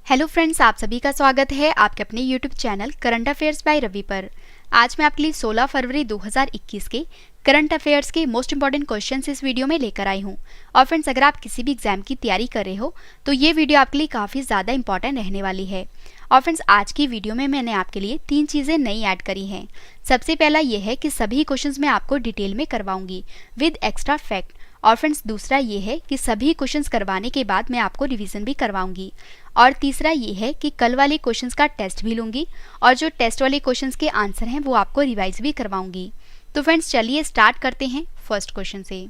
Hello friends, आप सभी का स्वागत है आपके अपने YouTube channel current affairs by Ravi पर। आज मैं आपके लिए 16 फरवरी 2021 के करंट अफेयर्स के मोस्ट इंपॉर्टेंट क्वेश्चंस इस वीडियो में लेकर आई हूं। और फ्रेंड्स, अगर आप किसी भी एग्जाम की तैयारी कर रहे हो तो ये वीडियो आपके लिए काफ़ी ज़्यादा इंपॉर्टेंट रहने वाली है। और फ्रेंड्स, आज की वीडियो में मैंने आपके लिए 3 चीज़ें नई ऐड करी हैं। सबसे पहला ये है कि सभी क्वेश्चंस मैं आपको डिटेल में करवाऊंगी विद एक्स्ट्रा फैक्ट। और फ्रेंड्स, दूसरा ये है कि सभी क्वेश्चंस करवाने के बाद मैं आपको रिवीजन भी करवाऊंगी। और तीसरा ये है कि कल वाले क्वेश्चंस का टेस्ट भी लूंगी और जो टेस्ट वाले क्वेश्चंस के आंसर हैं वो आपको रिवाइज भी करवाऊंगी। तो फ्रेंड्स, चलिए स्टार्ट करते हैं फर्स्ट क्वेश्चन से।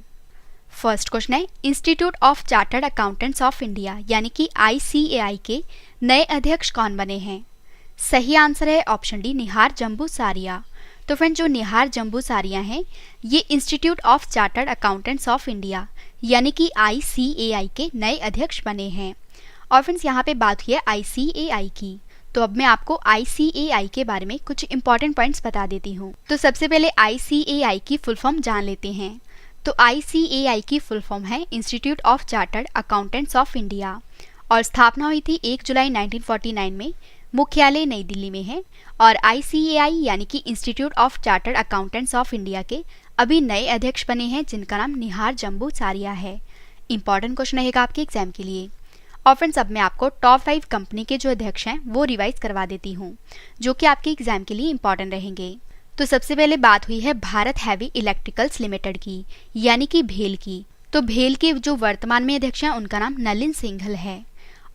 फर्स्ट क्वेश्चन है, institute of chartered accountants of India यानी कि ICAI के नए अध्यक्ष कौन बने हैं? सही आंसर है ऑप्शन डी, निहार जम्बूसारिया। तो फ्रेंड, जो निहार जम्बूसारिया हैं ये institute of chartered accountants of India यानी कि ICAI के नए अध्यक्ष बने हैं। और फ्रेंड्स, यहाँ पे बात हुई है ICAI की, तो अब मैं आपको ICAI के बारे में कुछ इंपॉर्टेंट पॉइंट्स बता देती हूँ। तो सबसे पहले ICAI की फुल फॉर्म जान लेते हैं। तो ICAI की फुल फॉर्म है institute of chartered accountants of India और स्थापना हुई थी 1 जुलाई 1949 में। मुख्यालय नई दिल्ली में है। और ICAI यानी कि institute of chartered accountants of India के अभी नए अध्यक्ष बने हैं जिनका नाम निहार जम्बूसारिया है। इंपॉर्टेंट क्वेश्चन रहेगा आपके एग्जाम के लिए। और फ्रेंड्स, अब मैं आपको टॉप 5 कंपनी के जो अध्यक्ष हैं वो रिवाइज करवा देती हूँ जो कि आपके एग्जाम के लिए इंपॉर्टेंट रहेंगे। तो सबसे पहले बात हुई है भारत हैवी इलेक्ट्रिकल्स लिमिटेड की यानी कि भेल की। तो भेल के जो वर्तमान में अध्यक्ष हैं उनका नाम नलिन सिंघल है।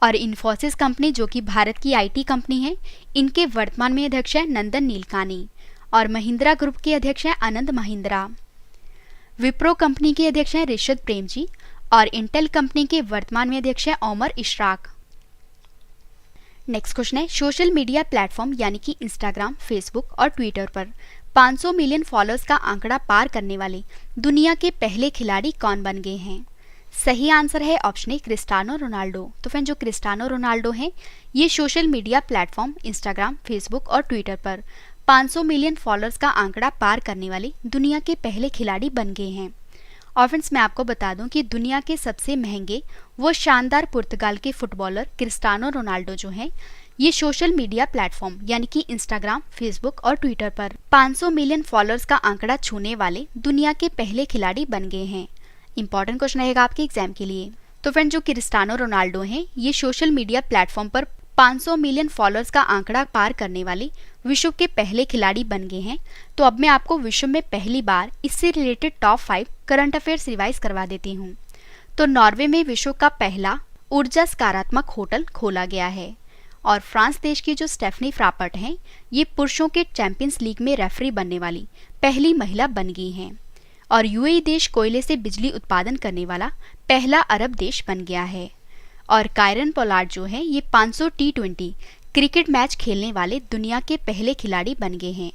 और इन्फोसिस कंपनी जो कि भारत की IT कंपनी है, इनके वर्तमान में अध्यक्ष है नंदन नीलकानी। और महिंद्रा ग्रुप के अध्यक्ष हैं आनंद महिंद्रा। विप्रो कंपनी के अध्यक्ष हैं ऋषद प्रेम जी। और इंटेल कंपनी के वर्तमान में अध्यक्ष हैं ओमर इशराक। नेक्स्ट क्वेश्चन है, सोशल मीडिया प्लेटफॉर्म यानी कि इंस्टाग्राम, फेसबुक और ट्विटर पर 500 मिलियन फॉलोअर्स का आंकड़ा पार करने वाले दुनिया के पहले खिलाड़ी कौन बन गए हैं? सही आंसर है ऑप्शन ए, क्रिस्टियानो रोनाल्डो। तो फ्रेंड, जो क्रिस्टियानो रोनाल्डो हैं ये social media platform Instagram, Facebook और ट्विटर पर 500 मिलियन फॉलोअर्स का आंकड़ा पार करने वाले दुनिया के पहले खिलाड़ी बन गए हैं। और फ्रेंड्स, मैं आपको बता दूं कि दुनिया के सबसे महंगे वो शानदार पुर्तगाल के फुटबॉलर क्रिस्टियानो रोनाल्डो जो हैं ये सोशल मीडिया प्लेटफॉर्म यानी कि इंस्टाग्राम, फेसबुक और ट्विटर पर 500 मिलियन फॉलोअर्स का आंकड़ा छूने वाले दुनिया के पहले खिलाड़ी बन गए हैं। इंपॉर्टेंट क्वेश्चन रहेगा आपके एग्जाम के लिए। तो फ्रेंड, जो क्रिस्टियानो रोनाल्डो हैं ये सोशल मीडिया प्लेटफॉर्म पर 500 मिलियन फॉलोअर्स का आंकड़ा पार करने वाले विश्व के पहले खिलाड़ी बन गए हैं। तो अब मैं आपको विश्व में पहली बार इससे related top 5 current affairs revise करवा देती हूँ। तो नॉर्वे में विश्व का पहला ऊर्जा सकारात्मक होटल खोला गया है। और फ्रांस देश की जो स्टेफनी फ्रापट हैं ये पुरुषों के चैंपियंस लीग में रेफरी बनने वाली पहली महिला बन गई हैं। और UAE देश कोयले से बिजली उत्पादन करने वाला पहला अरब देश बन गया है। और कायरन पोलार्ड जो है ये 500 T20 क्रिकेट मैच खेलने वाले दुनिया के पहले खिलाड़ी बन गए हैं।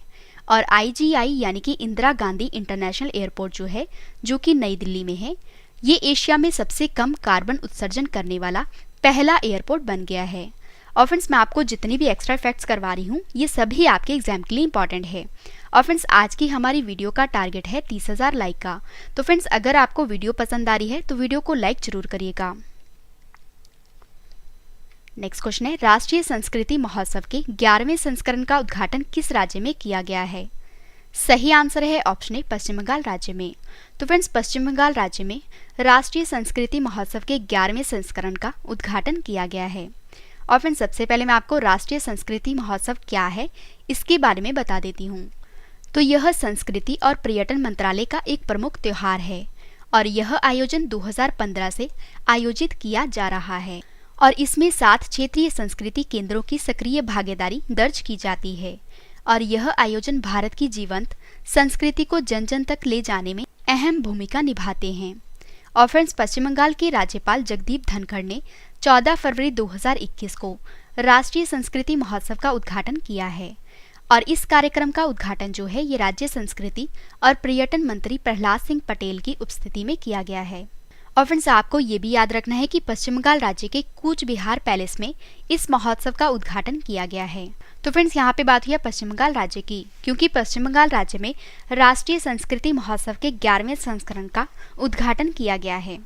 और IGI यानी कि इंदिरा गांधी इंटरनेशनल एयरपोर्ट जो है जो कि नई दिल्ली में है ये एशिया में सबसे कम कार्बन उत्सर्जन करने वाला पहला एयरपोर्ट बन गया है। और फ्रेंड्स, मैं आपको जितनी भी एक्स्ट्रा फैक्ट्स करवा रही हूँ ये सभी आपके एग्जाम के लिए इंपॉर्टेंट है। और फ्रेंड्स, आज की हमारी वीडियो का टारगेट है 30,000 लाइक का। तो फ्रेंड्स, अगर आपको वीडियो पसंद आ रही है तो वीडियो को लाइक जरूर करिएगा। नेक्स्ट क्वेश्चन है, राष्ट्रीय संस्कृति महोत्सव के 11वें संस्करण का उद्घाटन किस राज्य में किया गया है? सही आंसर है ऑप्शन ए, पश्चिम बंगाल राज्य में। तो फ्रेंड्स, पश्चिम बंगाल राज्य में राष्ट्रीय संस्कृति महोत्सव के 11वें संस्करण का उद्घाटन किया गया है। और फ्रेंड्स, सबसे पहले मैं आपको राष्ट्रीय संस्कृति महोत्सव क्या है इसके बारे में बता देती हूँ। तो यह संस्कृति और पर्यटन मंत्रालय का एक प्रमुख त्योहार है और यह आयोजन 2015 से आयोजित किया जा रहा है। और इसमें 7 क्षेत्रीय संस्कृति केंद्रों की सक्रिय भागीदारी दर्ज की जाती है। और यह आयोजन भारत की जीवंत संस्कृति को जन जन तक ले जाने में अहम भूमिका निभाते हैं। और फ्रेंड्स, पश्चिम बंगाल के राज्यपाल जगदीप धनखड़ ने 14 फरवरी 2021 को राष्ट्रीय संस्कृति महोत्सव का उद्घाटन किया है। और इस कार्यक्रम का उद्घाटन जो है ये राज्य संस्कृति और पर्यटन मंत्री प्रहलाद सिंह पटेल की उपस्थिति में किया गया है। और फ्रेंड्स, आपको ये भी याद रखना है कि पश्चिम बंगाल राज्य के कूच बिहार पैलेस में इस महोत्सव का उद्घाटन किया गया है। तो फ्रेंड्स, यहाँ पे बात हुई है पश्चिम बंगाल राज्य की, क्योंकि पश्चिम बंगाल राज्य में राष्ट्रीय संस्कृति महोत्सव के 11वें संस्करण का उद्घाटन किया गया है।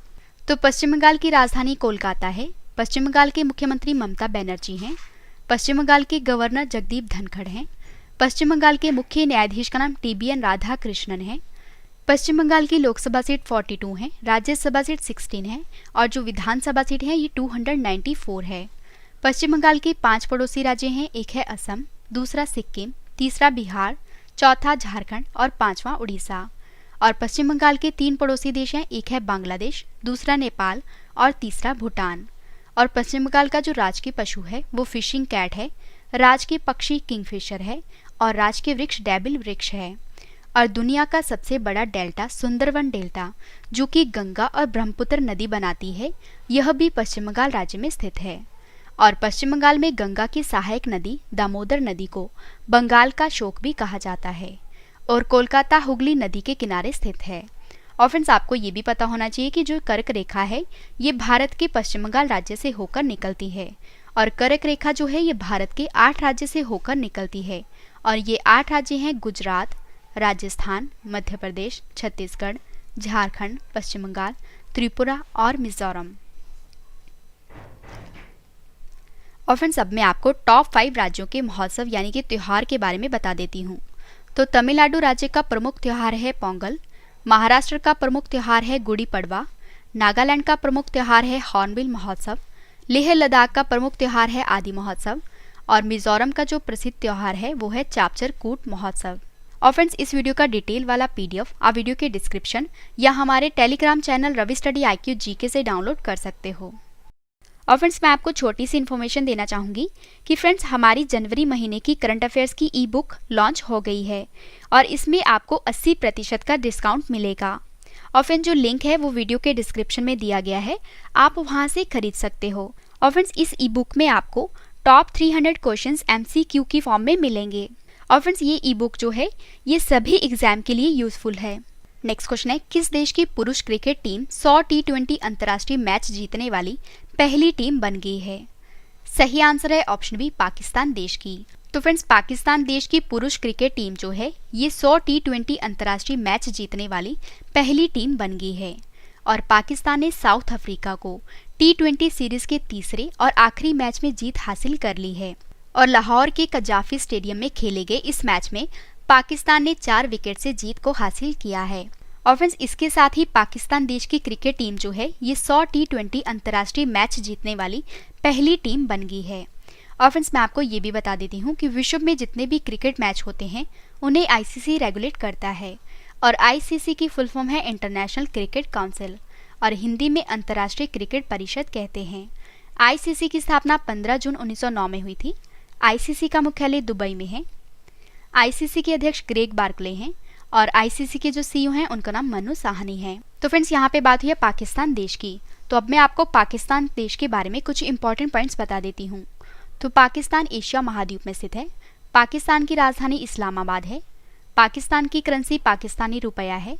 तो पश्चिम बंगाल की राजधानी कोलकाता है पश्चिम बंगाल के मुख्यमंत्री ममता बनर्जी हैं। पश्चिम बंगाल के गवर्नर जगदीप धनखड़ हैं। पश्चिम बंगाल के मुख्य न्यायाधीश का नाम TBN राधाकृष्णन है। पश्चिम बंगाल की लोकसभा सीट 42 है, राज्यसभा सीट 16 है और जो विधानसभा सीट है ये 294 है। पश्चिम बंगाल के 5 पड़ोसी राज्य हैं, एक है असम, दूसरा सिक्किम, तीसरा बिहार, चौथा झारखंड और 5वां उड़ीसा। और पश्चिम बंगाल के 3 पड़ोसी देश हैं, एक है बांग्लादेश, दूसरा नेपाल और तीसरा भूटान। और पश्चिम बंगाल का जो राजकीय पशु है वो फिशिंग कैट है, राजकीय पक्षी किंगफिशर है और राजकीय वृक्ष डेबिल वृक्ष है। और दुनिया का सबसे बड़ा डेल्टा सुंदरवन डेल्टा, जो कि गंगा और ब्रह्मपुत्र नदी बनाती है, यह भी पश्चिम बंगाल राज्य में स्थित है। और पश्चिम बंगाल में गंगा की सहायक नदी दामोदर नदी को बंगाल का शोक भी कहा जाता है और कोलकाता हुगली नदी के किनारे स्थित है। और फ्रेंड्स, आपको ये भी पता होना चाहिए कि जो कर्क रेखा है ये भारत के पश्चिम बंगाल राज्य से होकर निकलती है और कर्क रेखा जो है ये भारत के 8 राज्य से होकर निकलती है। और ये 8 राज्य हैं गुजरात, राजस्थान, मध्य प्रदेश, छत्तीसगढ़, झारखंड, पश्चिम बंगाल, त्रिपुरा और मिजोरम। और फ्रेंड्स, अब मैं आपको टॉप 5 राज्यों के महोत्सव यानी कि त्यौहार के बारे में बता देती हूँ। तो तमिलनाडु राज्य का प्रमुख त्यौहार है पोंगल, महाराष्ट्र का प्रमुख त्यौहार है गुड़ी पड़वा, नागालैंड का प्रमुख त्यौहार है हॉर्नबिल महोत्सव, लेह लद्दाख का प्रमुख त्यौहार है आदि महोत्सव और मिजोरम का जो प्रसिद्ध त्यौहार है वो है चापचर कूट महोत्सव। और फ्रेंड्स, इस वीडियो का डिटेल वाला PDF आप वीडियो के डिस्क्रिप्शन या हमारे Telegram channel Ravi study IQ GK से डाउनलोड कर सकते हो। और फ्रेंड्स, मैं आपको छोटी सी इन्फॉर्मेशन देना चाहूँगी कि फ्रेंड्स हमारी जनवरी महीने की करंट अफेयर्स की E-बुक लॉन्च हो गई है और इसमें आपको 80% का डिस्काउंट मिलेगा। और फ्रेंड्स, जो लिंक है वो वीडियो के डिस्क्रिप्शन में दिया गया है, आप वहाँ से खरीद सकते हो। और फ्रेंड्स, इस E-बुक में आपको टॉप 300 क्वेश्चंस MCQ की फॉर्म में मिलेंगे। और फ्रेंड्स, ये E-बुक जो है ये सभी एग्जाम के लिए यूजफुल है। नेक्स्ट क्वेश्चन है, किस देश की पुरुष क्रिकेट टीम 100 T20 अंतर्राष्ट्रीय मैच जीतने वाली पहली टीम बन गई है? सही आंसर है ऑप्शन बी, पाकिस्तान देश की। तो फ्रेंड्स, पाकिस्तान देश की पुरुष क्रिकेट टीम जो है ये 100 T20 अंतर्राष्ट्रीय मैच जीतने वाली पहली टीम बन गई है। और पाकिस्तान ने साउथ अफ्रीका को T20 सीरीज के तीसरे और आखिरी मैच में जीत हासिल कर ली है। और लाहौर के कजाफी स्टेडियम में खेले गए इस मैच में पाकिस्तान ने 4 विकेट से जीत को हासिल किया है। और फ्रेंड्स, इसके साथ ही पाकिस्तान देश की क्रिकेट टीम जो है ये 100 T20 अंतर्राष्ट्रीय मैच जीतने वाली पहली टीम बन गई है। और फ्रेंड्स, मैं आपको ये भी बता देती हूँ कि विश्व में जितने भी क्रिकेट मैच होते हैं उन्हें ICC रेगुलेट करता है और ICC की फुल फॉर्म है इंटरनेशनल क्रिकेट काउंसिल और हिंदी में अंतर्राष्ट्रीय क्रिकेट परिषद कहते हैं। ICC की स्थापना 15 जून 1909 में हुई थी। ICC का मुख्यालय दुबई में है। ICC के अध्यक्ष ग्रेग बार्कले हैं और ICC के जो CEO हैं उनका नाम मनु साहनी है। तो फ्रेंड्स, यहाँ पे बात हुई है पाकिस्तान देश की। तो अब मैं आपको पाकिस्तान देश के बारे में कुछ इंपॉर्टेंट पॉइंट्स बता देती हूँ। तो पाकिस्तान एशिया महाद्वीप में स्थित है। पाकिस्तान की राजधानी इस्लामाबाद है। पाकिस्तान की करेंसी पाकिस्तानी रुपया है।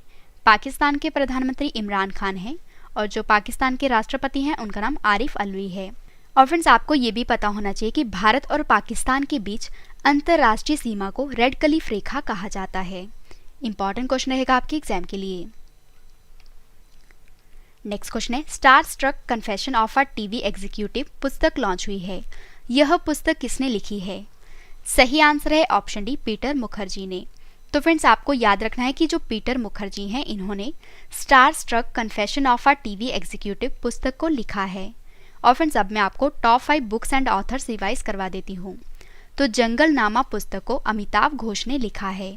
पाकिस्तान के प्रधानमंत्री इमरान खान हैं और जो पाकिस्तान के राष्ट्रपति हैं उनका नाम आरिफ अलवी है। और फ्रेंड्स, आपको ये भी पता होना चाहिए कि भारत और पाकिस्तान के बीच अंतर्राष्ट्रीय सीमा को रेड क्लिफ रेखा कहा जाता है। इंपॉर्टेंट क्वेश्चन रहेगा आपके एग्जाम के लिए। नेक्स्ट क्वेश्चन है, star struck confession of a TV executive पुस्तक लॉन्च हुई है। यह पुस्तक किसने लिखी है? सही आंसर है ऑप्शन डी, पीटर मुखर्जी ने। तो फ्रेंड्स, आपको याद रखना है कि जो पीटर मुखर्जी हैं इन्होंने star struck confession of a TV executive पुस्तक को लिखा है। और फ्रेंड्स, अब मैं आपको top 5 books and authors revise करवा देती हूँ। तो जंगल नामा पुस्तक को अमिताभ घोष ने लिखा है।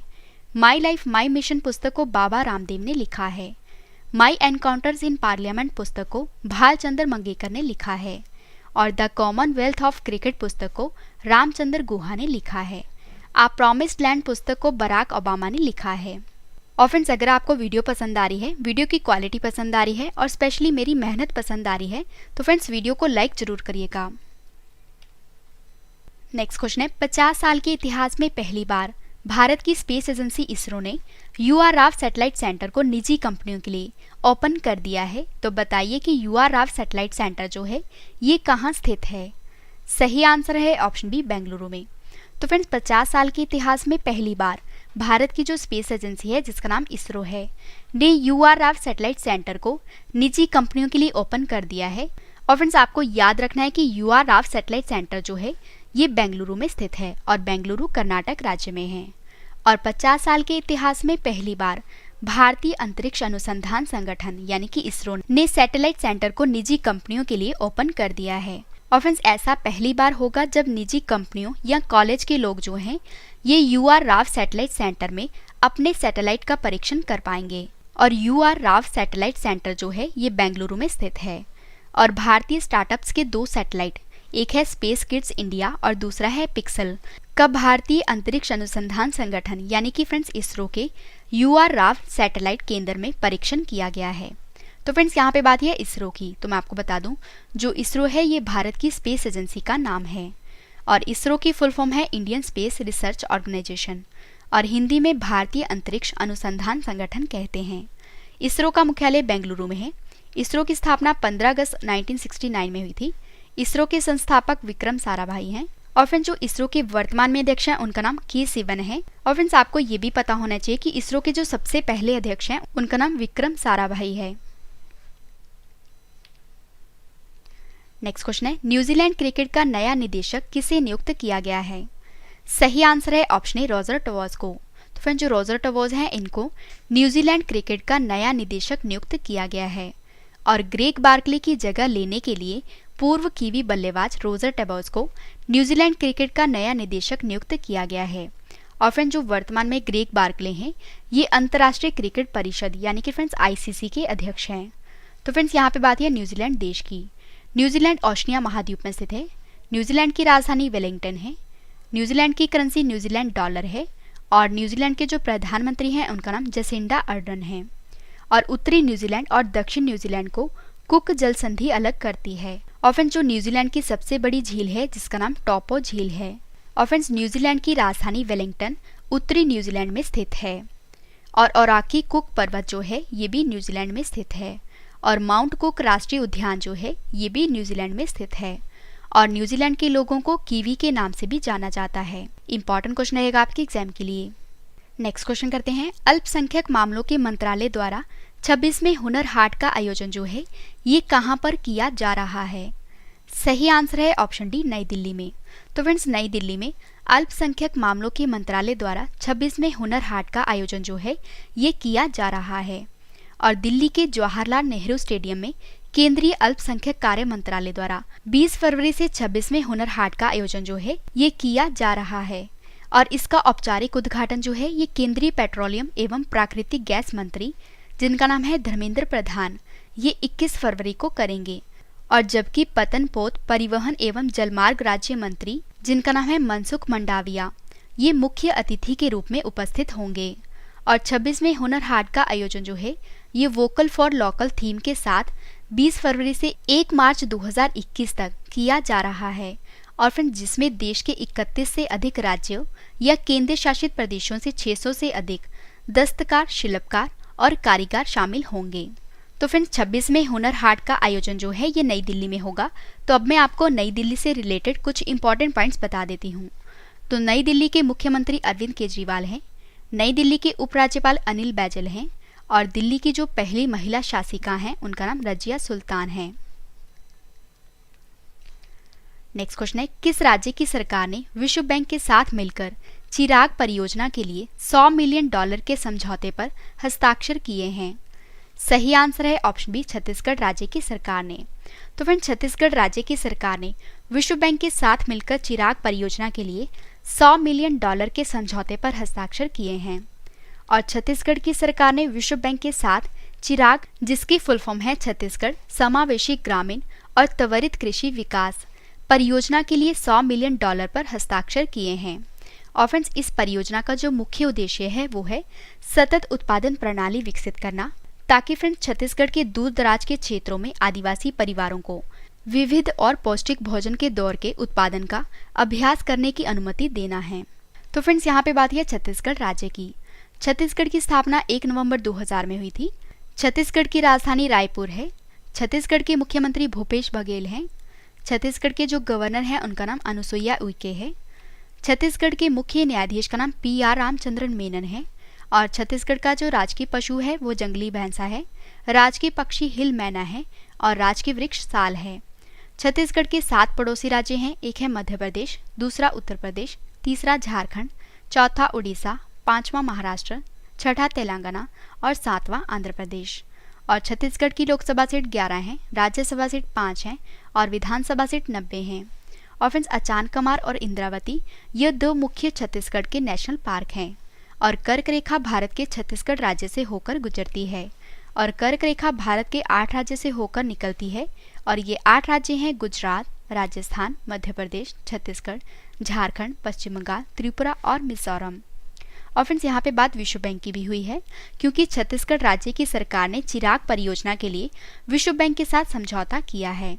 माई लाइफ माई मिशन पुस्तक को बाबा रामदेव ने लिखा है। माई एनकाउंटर्स इन पार्लियामेंट पुस्तक को भालचंद्र मंगेकर ने लिखा है। और द कॉमनवेल्थ ऑफ क्रिकेट पुस्तक को रामचंद्र गुहा ने लिखा है। आ प्रॉमिस्ड लैंड पुस्तक को बराक ओबामा ने लिखा है। और फ्रेंड्स, अगर आपको वीडियो पसंद आ रही है, वीडियो की क्वालिटी पसंद आ रही है और स्पेशली मेरी मेहनत पसंद आ रही है तो फ्रेंड्स वीडियो को लाइक जरूर करिएगा। नेक्स्ट क्वेश्चन है, 50 साल के इतिहास में पहली बार भारत की स्पेस एजेंसी इसरो ने UR राव सैटेलाइट सेंटर को निजी कंपनियों के लिए ओपन कर दिया है। तो बताइए कि UR राव सैटेलाइट सेंटर जो है ये कहाँ स्थित है? सही आंसर है ऑप्शन बी, बेंगलुरु में। तो फ्रेंड्स, 50 साल के इतिहास में पहली बार भारत की जो स्पेस एजेंसी है जिसका नाम इसरो है ने UR राव सैटेलाइट सेंटर को निजी कंपनियों के लिए ओपन कर दिया है और फ्रेंड्स आपको याद रखना है कि UR राव सैटेलाइट सेंटर जो है ये बेंगलुरु में स्थित है और बेंगलुरु कर्नाटक राज्य में है। और 50 साल के इतिहास में पहली बार भारतीय अंतरिक्ष अनुसंधान संगठन यानी कि इसरो ने सैटेलाइट सेंटर को निजी कंपनियों के लिए ओपन कर दिया है। और फ्रेंड्स ऐसा पहली बार होगा जब निजी कंपनियों या कॉलेज के लोग जो हैं ये UR राव सैटेलाइट सेंटर में अपने सैटेलाइट का परीक्षण कर पाएंगे। और UR राव सैटेलाइट सेंटर जो है ये बेंगलुरु में स्थित है। और भारतीय स्टार्टअप्स के 2 सैटेलाइट, एक है स्पेस किड्स इंडिया और दूसरा है पिक्सल, का भारतीय अंतरिक्ष अनुसंधान संगठन यानी कि फ्रेंड्स इसरो के UR राव सैटेलाइट केंद्र में परीक्षण किया गया है। तो फ्रेंड्स यहाँ पे बात है इसरो की, तो मैं आपको बता दूं जो इसरो है ये भारत की स्पेस एजेंसी का नाम है और इसरो की फुल फॉर्म है इंडियन स्पेस रिसर्च ऑर्गेनाइजेशन और हिंदी में भारतीय अंतरिक्ष अनुसंधान संगठन कहते हैं। इसरो का मुख्यालय बेंगलुरु में है। इसरो की स्थापना 15 अगस्त 1969 में हुई थी। इसरो के संस्थापक विक्रम साराभाई हैं। और फ्रेंड्स जो इसरो के वर्तमान में अध्यक्ष हैं उनका नाम के सिवन है। और फ्रेंड्स आपको ये भी पता होना चाहिए कि इसरो के जो सबसे पहले अध्यक्ष हैं उनका नाम विक्रम साराभाई है। नेक्स्ट क्वेश्चन है, न्यूजीलैंड क्रिकेट का नया निदेशक किसे नियुक्त किया गया है? सही आंसर है ऑप्शन ए रॉजर टवॉज को। तो फ्रेंड्स जो रॉजर टवॉज हैं इनको न्यूजीलैंड क्रिकेट का नया निदेशक नियुक्त किया गया है। और ग्रेग बार्कले की जगह लेने के लिए पूर्व कीवी बल्लेबाज रॉजर टवॉज को न्यूजीलैंड क्रिकेट का नया निदेशक नियुक्त किया गया है। और फ्रेंड्स जो वर्तमान में ग्रेग बार्कले हैं ये अंतर्राष्ट्रीय क्रिकेट परिषद यानी कि फ्रेंड्स ICC के अध्यक्ष हैं। तो फ्रेंड्स यहाँ पे बात है न्यूजीलैंड देश की। न्यूजीलैंड ओशिनिया महाद्वीप में स्थित है। न्यूजीलैंड की राजधानी वेलिंगटन है। न्यूजीलैंड की करेंसी न्यूजीलैंड डॉलर है। और न्यूजीलैंड के जो प्रधानमंत्री हैं उनका नाम जसिंडा अर्डन है। और उत्तरी न्यूजीलैंड और दक्षिण न्यूजीलैंड को कुक जल संधि अलग करती है। और फ्रेंड्स जो न्यूजीलैंड की सबसे बड़ी झील है जिसका नाम टॉपो झील है। और फ्रेंड्स न्यूजीलैंड की राजधानी वेलिंगटन उत्तरी न्यूजीलैंड में स्थित है। और ओराकी कुक पर्वत जो है ये भी न्यूजीलैंड में स्थित है। और माउंट कुक राष्ट्रीय उद्यान जो है ये भी न्यूजीलैंड में स्थित है। और न्यूजीलैंड के लोगों को कीवी के नाम से भी जाना जाता है। इंपॉर्टेंट क्वेश्चन रहेगा आपके एग्जाम के लिए। नेक्स्ट क्वेश्चन करते हैं, अल्पसंख्यक मामलों के मंत्रालय द्वारा 26वें हुनर हाट का आयोजन जो है ये कहाँ पर किया जा रहा है? सही आंसर है ऑप्शन डी नई दिल्ली में। तो फ्रेंड्स नई दिल्ली में अल्पसंख्यक मामलों के मंत्रालय द्वारा 26वें हुनर हाट का आयोजन जो है ये किया जा रहा है। और दिल्ली के जवाहरलाल नेहरू स्टेडियम में केंद्रीय अल्पसंख्यक कार्य मंत्रालय द्वारा 20 फरवरी से 26वें हुनर हाट का आयोजन जो है ये किया जा रहा है। और इसका औपचारिक उद्घाटन जो है ये केंद्रीय पेट्रोलियम एवं प्राकृतिक गैस मंत्री जिनका नाम है धर्मेंद्र प्रधान ये 21 फरवरी को करेंगे। और जबकि पतनपोत परिवहन एवं जलमार्ग राज्य मंत्री जिनका नाम है मनसुख मंडाविया ये मुख्य अतिथि के रूप में उपस्थित होंगे। और 26वें हुनर हाट का आयोजन जो है ये वोकल फॉर लोकल थीम के साथ 20 फरवरी से 1 मार्च 2021 तक किया जा रहा है। और फिर जिसमें देश के 31 से अधिक राज्यों या केंद्र शासित प्रदेशों से 600 से अधिक दस्तकार, शिल्पकार और कारीगर शामिल होंगे। तो फ्रेंड्स 26वें हुनर हाट का आयोजन जो है ये नई दिल्ली में होगा। तो अब मैं आपको नई दिल्ली से रिलेटेड कुछ इंपॉर्टेंट पॉइंट्स बता देती हूँ। तो नई दिल्ली के मुख्यमंत्री अरविंद केजरीवाल हैं। नई दिल्ली के उपराज्यपाल अनिल बैजल हैं। और दिल्ली की जो पहली महिला शासिका हैं उनका नाम रजिया सुल्तान है। नेक्स्ट क्वेश्चन है, किस राज्य की सरकार ने विश्व बैंक के साथ मिलकर चिराग परियोजना के लिए $100 मिलियन के समझौते पर हस्ताक्षर किए हैं? सही आंसर है ऑप्शन बी छत्तीसगढ़ राज्य की सरकार ने। तो फ्रेंड छत्तीसगढ़ राज्य की सरकार ने विश्व बैंक के साथ मिलकर चिराग परियोजना के लिए $100 मिलियन के समझौते पर हस्ताक्षर किए हैं। और छत्तीसगढ़ की सरकार ने विश्व बैंक के साथ चिराग जिसकी फुल फॉर्म है छत्तीसगढ़ समावेशी ग्रामीण और त्वरित कृषि विकास परियोजना के लिए $100 मिलियन पर हस्ताक्षर किए हैं। और फ्रेंड्स इस परियोजना का जो मुख्य उद्देश्य है वो है सतत उत्पादन प्रणाली विकसित करना ताकि फ्रेंड्स छत्तीसगढ़ के दूर दराज के क्षेत्रों में आदिवासी परिवारों को विविध और पौष्टिक भोजन के दौर के उत्पादन का अभ्यास करने की अनुमति देना है। तो फ्रेंड्स यहाँ पे बात है छत्तीसगढ़ राज्य की। छत्तीसगढ़ की स्थापना 1 नवंबर 2000 में हुई थी। छत्तीसगढ़ की राजधानी रायपुर है। छत्तीसगढ़ के मुख्यमंत्री भूपेश बघेल हैं। छत्तीसगढ़ के जो गवर्नर हैं उनका नाम अनुसुईया उइके है। छत्तीसगढ़ के मुख्य न्यायाधीश का नाम PR रामचंद्रन मेनन है। और छत्तीसगढ़ का जो राजकीय पशु है वो जंगली भैंसा है। राजकीय पक्षी हिल मैना है और राजकीय वृक्ष साल है। छत्तीसगढ़ के 7 पड़ोसी राज्य हैं। एक है मध्य प्रदेश, दूसरा उत्तर प्रदेश, तीसरा झारखंड, चौथा उड़ीसा, पांचवा महाराष्ट्र, छठा तेलंगाना और सातवां आंध्र प्रदेश। और छत्तीसगढ़ की लोकसभा सीट 11 हैं, राज्यसभा सीट 5 हैं और विधानसभा सीट 90 हैं। और फ्रेंड्स, अचानकमार और इंद्रावती ये 2 मुख्य छत्तीसगढ़ के नेशनल पार्क हैं। और कर्क रेखा भारत के छत्तीसगढ़ राज्य से होकर गुजरती है। और कर्क रेखा भारत के 8 राज्य से होकर निकलती है। और ये 8 राज्य हैं गुजरात, राजस्थान, मध्य प्रदेश, छत्तीसगढ़, झारखंड, पश्चिम बंगाल, त्रिपुरा और मिजोरम। और फ्रेंड्स, यहाँ पे बात विश्व बैंक की भी हुई है, क्योंकि छत्तीसगढ़ राज्य की सरकार ने चिराग परियोजना के लिए विश्व बैंक के साथ समझौता किया है।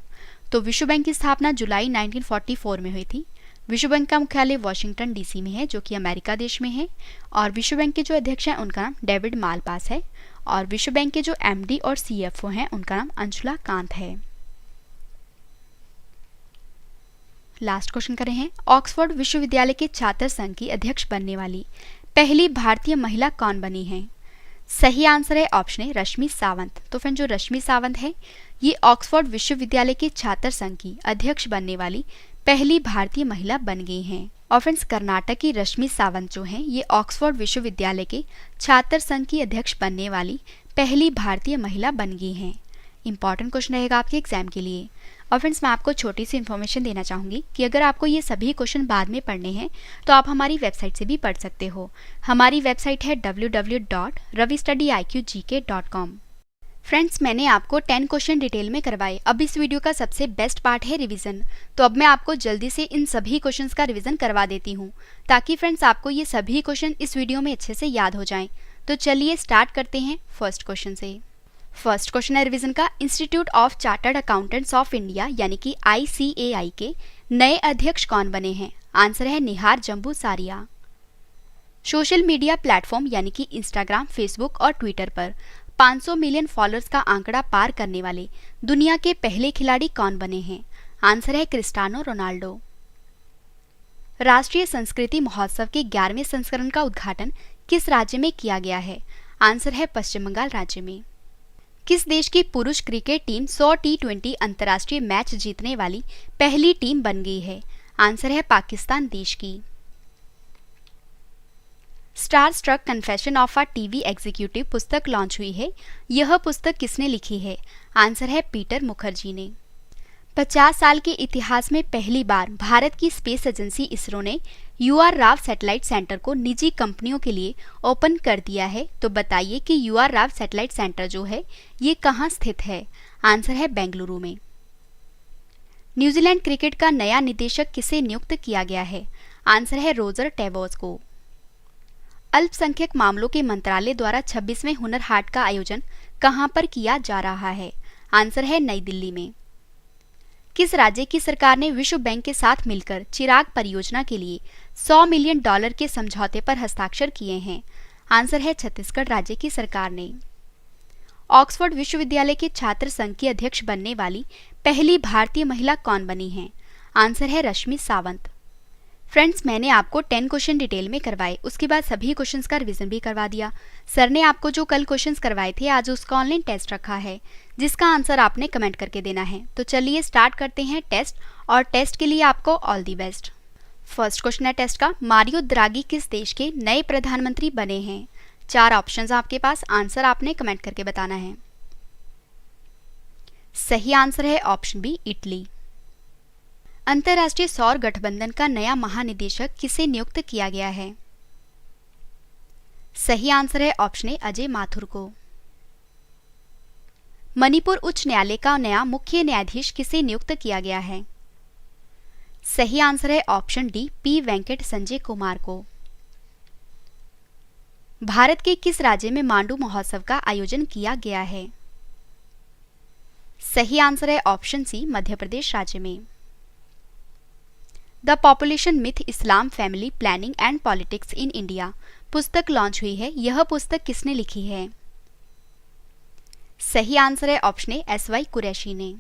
तो विश्व बैंक की स्थापना जुलाई 1944 में हुई थी। विश्व बैंक का मुख्यालय वॉशिंगटन डीसी में है, जो कि अमेरिका देश में है। और विश्व बैंक के जो अध्यक्ष हैं उनका नाम डेविड मालपास है। और विश्व बैंक के जो एमडी और सीएफओ हैं उनका नाम अंशुला कांत है। लास्ट क्वेश्चन करें हैं, ऑक्सफोर्ड विश्वविद्यालय के छात्र संघ की अध्यक्ष बनने वाली पहली भारतीय महिला कौन बनी है? सही आंसर है ऑप्शन ए रश्मि सावंत। तो फ्रेंड, जो रश्मि सावंत है ये ऑक्सफोर्ड विश्वविद्यालय के छात्र संघ की अध्यक्ष बनने वाली पहली भारतीय महिला बन गई हैं। और फ्रेंड्स, कर्नाटक की रश्मि सावंत जो हैं ये ऑक्सफोर्ड विश्वविद्यालय के छात्र संघ की अध्यक्ष बनने वाली पहली भारतीय महिला बन गई हैं। इंपॉर्टेंट क्वेश्चन रहेगा आपके एग्जाम के लिए। और फ्रेंड्स, मैं आपको छोटी सी इन्फॉर्मेशन देना चाहूँगी कि अगर आपको ये सभी क्वेश्चन बाद में पढ़ने हैं तो आप हमारी वेबसाइट से भी पढ़ सकते हो। हमारी वेबसाइट है www.ravistudyIQGK.com। फ्रेंड्स, मैंने आपको 10 क्वेश्चन डिटेल में करवाए। अब इस वीडियो का सबसे बेस्ट पार्ट है रिवीजन। तो अब मैं आपको जल्दी से इन सभी क्वेश्चंस का रिवीजन करवा देती हूँ, ताकि फ्रेंड्स आपको ये सभी क्वेश्चन इस वीडियो में अच्छे से याद हो जाएं। तो चलिए स्टार्ट करते हैं फर्स्ट क्वेश्चन से। फर्स्ट क्वेश्चन है रिवीजन का, institute of chartered accountants of India यानी कि ICAI के नए अध्यक्ष कौन बने हैं? आंसर है निहार जम्बू सारिया। सोशल मीडिया प्लेटफॉर्म यानी कि इंस्टाग्राम, फेसबुक और ट्विटर पर 500 मिलियन फॉलोअर्स का आंकड़ा पार करने वाले दुनिया के पहले खिलाड़ी कौन बने हैं? आंसर है क्रिस्टियानो रोनाल्डो। राष्ट्रीय संस्कृति महोत्सव के 11वें संस्करण का उद्घाटन किस राज्य में किया गया है? आंसर है पश्चिम बंगाल राज्य में। किस देश की पुरुष क्रिकेट टीम 100 T20 अंतर्राष्ट्रीय मैच जीतने वाली पहली टीम बन गई है? आंसर है पाकिस्तान देश की। Star struck confession of a TV executive पुस्तक लॉन्च हुई है। यह पुस्तक किसने लिखी है? आंसर है पीटर मुखर्जी ने। 50 साल के इतिहास में पहली बार भारत की स्पेस एजेंसी इसरो ने UR राव सैटेलाइट सेंटर को निजी कंपनियों के लिए ओपन कर दिया है। तो बताइए कि UR राव सैटेलाइट सेंटर जो है ये कहाँ स्थित है? आंसर है बेंगलुरु में। न्यूजीलैंड क्रिकेट का नया निदेशक किसे नियुक्त किया गया है? आंसर है रोजर टेबोस को। अल्पसंख्यक मामलों के मंत्रालय द्वारा 26वें हुनर हाट का आयोजन कहां पर किया जा रहा है? आंसर है नई दिल्ली में। किस राज्य की सरकार ने विश्व बैंक के साथ मिलकर चिराग परियोजना के लिए $100 मिलियन के समझौते पर हस्ताक्षर किए हैं? आंसर है छत्तीसगढ़ राज्य की सरकार ने। ऑक्सफोर्ड विश्वविद्यालय के छात्र संघ की अध्यक्ष बनने वाली पहली भारतीय महिला कौन बनी है? आंसर है रश्मि सावंत। फ्रेंड्स, मैंने आपको 10 क्वेश्चन डिटेल में करवाए, उसके बाद सभी क्वेश्चंस का रिवीजन भी करवा दिया। सर ने आपको जो कल क्वेश्चंस करवाए थे आज उसका ऑनलाइन टेस्ट रखा है, जिसका आंसर आपने कमेंट करके देना है। तो चलिए स्टार्ट करते हैं टेस्ट, और टेस्ट के लिए आपको all the best. First question है टेस्ट का, मारियो द्रागी किस देश के नए प्रधानमंत्री बने हैं? 4 ऑप्शंस आपके पास, आंसर आपने कमेंट करके बताना है। सही आंसर है ऑप्शन बी इटली। अंतर्राष्ट्रीय सौर गठबंधन का नया महानिदेशक किसे नियुक्त किया गया है? सही आंसर है ऑप्शन ए अजय माथुर को। मणिपुर उच्च न्यायालय का नया मुख्य न्यायाधीश किसे नियुक्त किया गया है? सही आंसर है option D P Venkat Sanjay Kumar को। भारत के किस राज्य में मांडू महोत्सव का आयोजन किया गया है? सही आंसर है ऑप्शन सी मध्य प्रदेश राज्य में। The population myth Islam family planning and politics in India पुस्तक लॉन्च हुई है। यह पुस्तक किसने लिखी है? सही आंसर है ऑप्शन ए SY कुरैशी ने।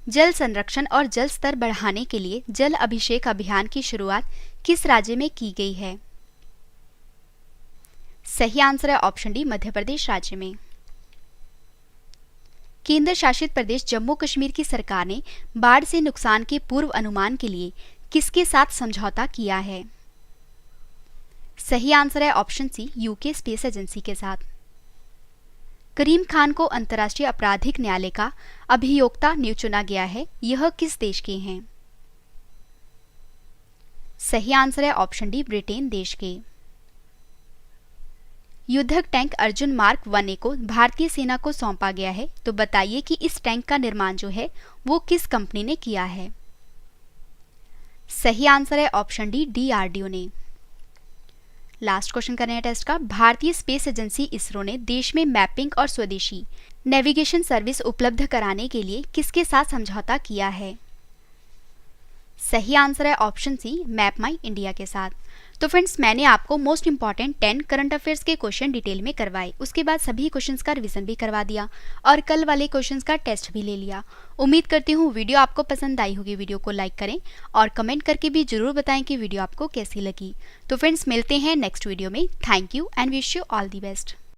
जल संरक्षण और जल स्तर बढ़ाने के लिए जल अभिषेक अभियान की शुरुआत किस राज्य में की गई है? सही आंसर है ऑप्शन डी मध्य प्रदेश राज्य में। केंद्र शासित प्रदेश जम्मू कश्मीर की सरकार ने बाढ़ से नुकसान के पूर्व अनुमान के लिए किसके साथ समझौता किया है? सही आंसर है option C, UK space agency के साथ। करीम खान को अंतर्राष्ट्रीय आपराधिक न्यायालय का अभियोक्ता चुना गया है, यह किस देश के हैं? सही आंसर है ऑप्शन डी, ब्रिटेन देश के। युद्धक टैंक अर्जुन मार्क 1A को भारतीय सेना को सौंपा गया है, तो बताइए कि इस टैंक का निर्माण जो है वो किस कंपनी ने किया है? सही आंसर है ऑप्शन डी, DRDO ने। लास्ट क्वेश्चन कर रहे हैं टेस्ट का। भारतीय स्पेस एजेंसी इसरो ने देश में मैपिंग और स्वदेशी नेविगेशन सर्विस उपलब्ध कराने के लिए किसके साथ समझौता किया है? सही आंसर है ऑप्शन सी, मैप माई इंडिया के साथ। तो फ्रेंड्स, मैंने आपको मोस्ट इंपॉर्टेंट 10 करंट अफेयर्स के क्वेश्चन डिटेल में करवाए, उसके बाद सभी क्वेश्चंस का रिवीजन भी करवा दिया और कल वाले क्वेश्चंस का टेस्ट भी ले लिया। उम्मीद करती हूँ वीडियो आपको पसंद आई होगी। वीडियो को लाइक करें और कमेंट करके भी जरूर बताएं कि वीडियो आपको कैसी लगी। तो फ्रेंड्स, मिलते हैं नेक्स्ट वीडियो में। Thank you and wish you all the best.